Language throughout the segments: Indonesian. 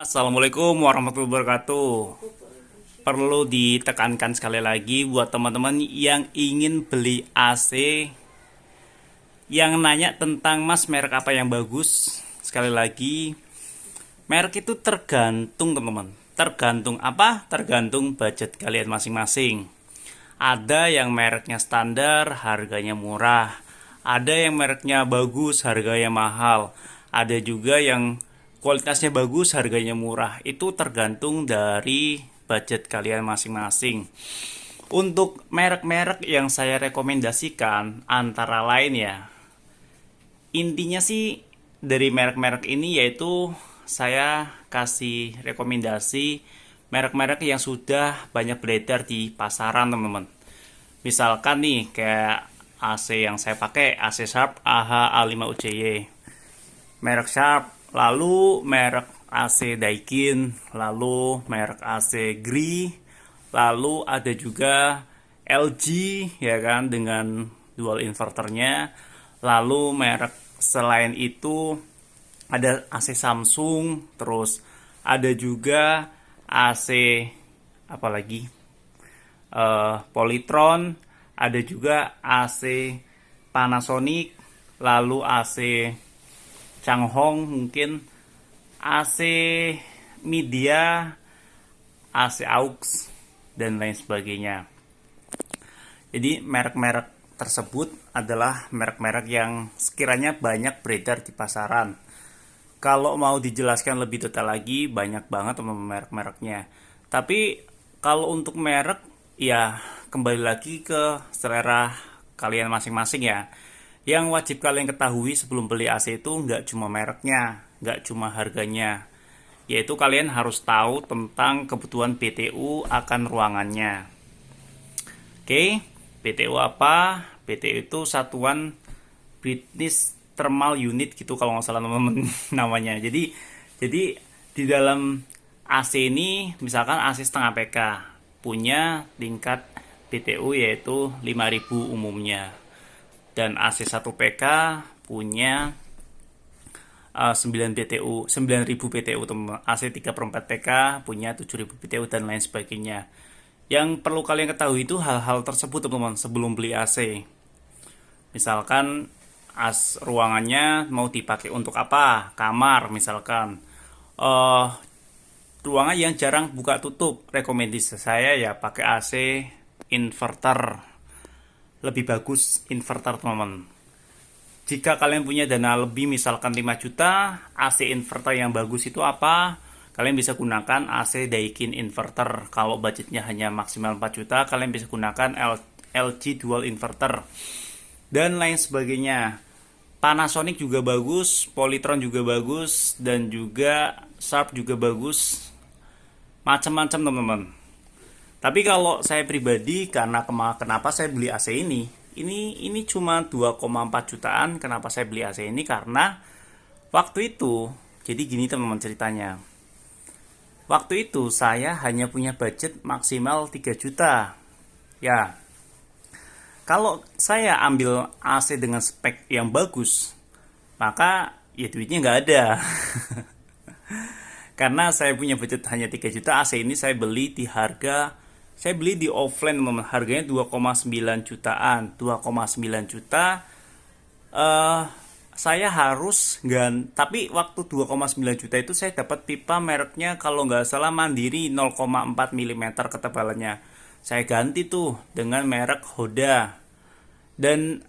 Assalamualaikum warahmatullahi wabarakatuh. Perlu ditekankan sekali lagi buat teman-teman yang ingin beli AC, yang nanya tentang Mas merek apa yang bagus. Sekali lagi, merek itu tergantung teman-teman. Tergantung apa? Tergantung budget kalian masing-masing. Ada yang mereknya standar, harganya murah. Ada yang mereknya bagus, harganya mahal. Ada juga yang kualitasnya bagus, harganya murah. Itu tergantung dari budget kalian masing-masing. Untuk merek-merek yang saya rekomendasikan antara lain ya, intinya sih dari merek-merek ini yaitu saya kasih rekomendasi merek-merek yang sudah banyak beredar di pasaran teman-teman. Misalkan nih kayak AC yang saya pakai, AC Sharp AH A5UCY, merek Sharp, lalu merek AC Daikin, lalu merek AC Gree, lalu ada juga LG ya kan dengan dual inverternya, lalu merek selain itu ada AC Samsung, terus ada juga AC apalagi Polytron, ada juga AC Panasonic, lalu AC Changhong, mungkin AC Media, AC Aux, dan lain sebagainya. Jadi merek-merek tersebut adalah merek-merek yang sekiranya banyak beredar di pasaran. Kalau mau dijelaskan lebih detail lagi, banyak banget teman-teman merek-mereknya. Tapi kalau untuk merek, ya kembali lagi ke selera kalian masing-masing ya. Yang wajib kalian ketahui sebelum beli AC itu nggak cuma mereknya, nggak cuma harganya. Yaitu kalian harus tahu tentang kebutuhan BTU akan ruangannya. Oke, BTU apa? BTU itu satuan British Thermal Unit gitu kalau nggak salah teman-teman namanya. Jadi di dalam AC ini misalkan AC setengah PK punya tingkat BTU yaitu 5000 umumnya. Dan AC 1 PK punya 9 BTU, 9000 BTU teman. AC 3/4 PK punya 7000 BTU dan lain sebagainya. Yang perlu kalian ketahui itu hal-hal tersebut teman-teman sebelum beli AC. Misalkan ruangannya mau dipakai untuk apa? Kamar misalkan. Ruangan yang jarang buka tutup, rekomendasi saya ya pakai AC inverter. Lebih bagus inverter teman-teman. Jika kalian punya dana lebih misalkan 5 juta, AC inverter yang bagus itu apa? Kalian bisa gunakan AC Daikin inverter. Kalau budgetnya hanya maksimal 4 juta, kalian bisa gunakan LG dual inverter dan lain sebagainya. Panasonic juga bagus, Polytron juga bagus, dan juga Sharp juga bagus. Macam-macam teman-teman. Tapi kalau saya pribadi, karena kenapa saya beli AC ini cuma 2,4 jutaan. Kenapa saya beli AC ini? Karena waktu itu, jadi gini teman-teman ceritanya. Waktu itu saya hanya punya budget maksimal 3 juta. Ya, kalau saya ambil AC dengan spek yang bagus, maka ya duitnya nggak ada. Karena saya punya budget hanya 3 juta, AC ini saya beli di offline teman-teman, harganya 2,9 jutaan. 2,9 juta saya harus tapi waktu 2,9 juta itu saya dapat pipa mereknya kalau nggak salah Mandiri 0,4 mm ketebalannya. Saya ganti tuh dengan merek Hoda. Dan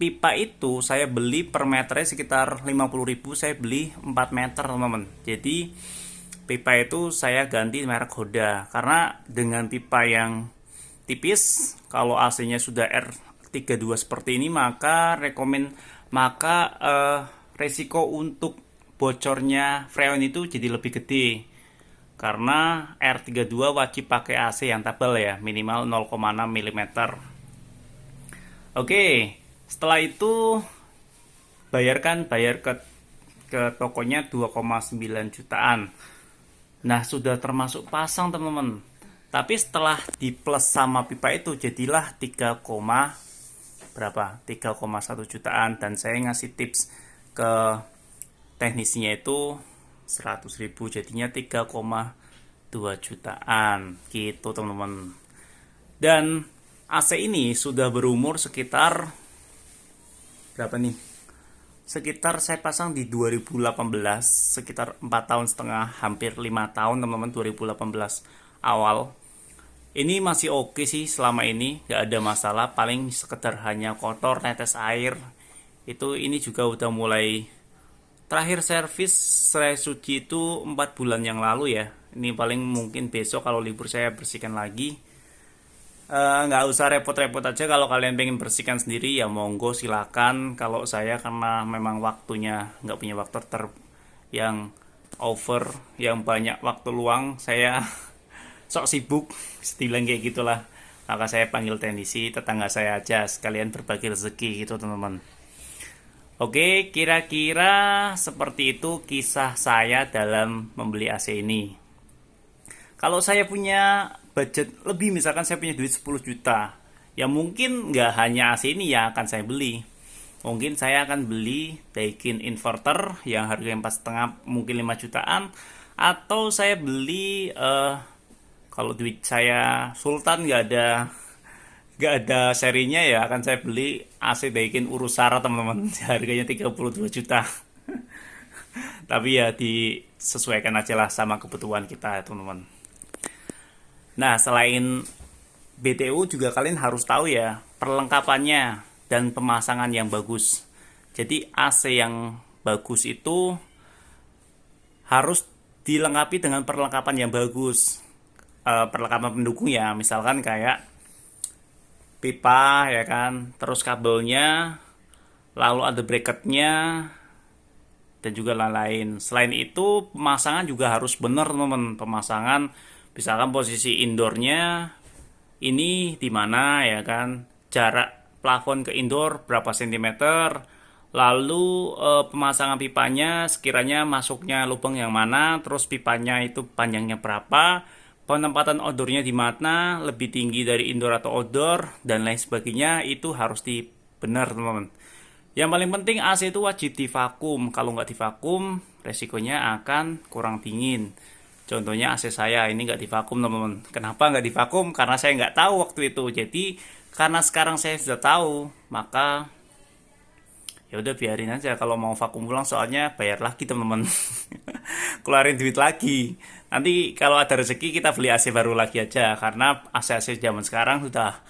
pipa itu saya beli per meternya sekitar 50.000, saya beli 4 meter teman-teman. Jadi pipa itu saya ganti merek Hoda karena dengan pipa yang tipis, kalau AC-nya sudah R32 seperti ini, maka resiko untuk bocornya freon itu jadi lebih gede. Karena R32 wajib pakai AC yang tebal ya, minimal 0,6 mm. Oke, setelah itu bayar ke tokonya 2,9 jutaan. Nah, sudah termasuk pasang teman-teman. Tapi setelah di plus sama pipa itu jadilah 3,1 jutaan, dan saya ngasih tips ke teknisinya itu 100.000 jadinya 3,2 jutaan gitu teman-teman. Dan AC ini sudah berumur sekitar berapa nih? Sekitar saya pasang di 2018, sekitar 4 tahun setengah, hampir 5 tahun teman-teman. 2018 awal ini masih oke sih, selama ini gak ada masalah. Paling sekedar hanya kotor, netes air itu. Ini juga udah mulai, terakhir servis saya suci itu 4 bulan yang lalu ya. Ini paling mungkin besok kalau libur saya bersihkan lagi. Nggak usah repot-repot aja, kalau kalian pengen bersihkan sendiri ya monggo silakan. Kalau saya karena memang waktunya nggak punya waktu yang over, yang banyak waktu luang, saya sok sibuk setilang kayak gitulah. Maka saya panggil teknisi tetangga saya aja, sekalian berbagi rezeki gitu teman-teman. Oke, kira-kira seperti itu kisah saya dalam membeli AC ini. Kalau saya punya budget lebih, misalkan saya punya duit 10 juta, ya mungkin nggak hanya AC ini yang akan saya beli. Mungkin saya akan beli Daikin inverter yang harganya 4,5, mungkin 5 jutaan. Atau saya beli, kalau duit saya sultan nggak ada serinya, ya akan saya beli AC Daikin Urusara teman-teman. Harganya 32 juta. Tapi ya disesuaikan aja lah sama kebutuhan kita teman-teman. Nah, selain BTU juga kalian harus tahu ya perlengkapannya dan pemasangan yang bagus. Jadi AC yang bagus itu harus dilengkapi dengan perlengkapan yang bagus. Perlengkapan pendukung ya, misalkan kayak pipa ya kan, terus kabelnya, lalu ada bracketnya, dan juga lain-lain. Selain itu pemasangan juga harus benar teman-teman. Pemasangan misalkan posisi indoornya ini di mana ya kan, jarak plafon ke indoor berapa sentimeter, lalu pemasangan pipanya sekiranya masuknya lubang yang mana, terus pipanya itu panjangnya berapa, penempatan outdoornya di mana, lebih tinggi dari indoor atau outdoor, dan lain sebagainya. Itu harus benar teman-teman. Yang paling penting AC itu wajib divakum. Kalau nggak divakum resikonya akan kurang dingin. Contohnya AC saya ini nggak divakum teman-teman. Kenapa nggak divakum? Karena saya nggak tahu waktu itu. Jadi karena sekarang saya sudah tahu, maka ya udah biarin aja. Kalau mau vakum ulang soalnya bayar lagi teman-teman. Keluarin duit lagi. Nanti kalau ada rezeki kita beli AC baru lagi aja. Karena AC-AC zaman sekarang sudah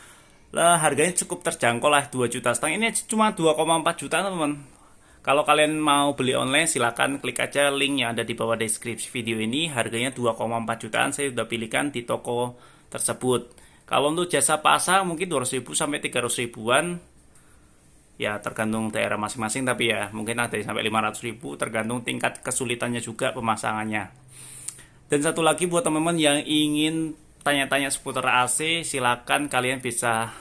lah harganya cukup terjangkau lah, 2,5 juta. Ini cuma 2,4 juta teman-teman. Kalau kalian mau beli online silakan klik aja link yang ada di bawah deskripsi video ini. Harganya 2,4 jutaan saya sudah pilihkan di toko tersebut. Kalau untuk jasa pasang mungkin 200.000 sampai 300.000-an. Ya tergantung daerah masing-masing, tapi ya mungkin ada sampai 500.000, tergantung tingkat kesulitannya juga pemasangannya. Dan satu lagi buat teman-teman yang ingin tanya-tanya seputar AC, silakan kalian bisa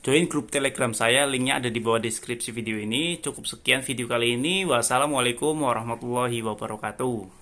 join grup Telegram saya, linknya ada di bawah deskripsi video ini. Cukup sekian video kali ini. Wassalamualaikum warahmatullahi wabarakatuh.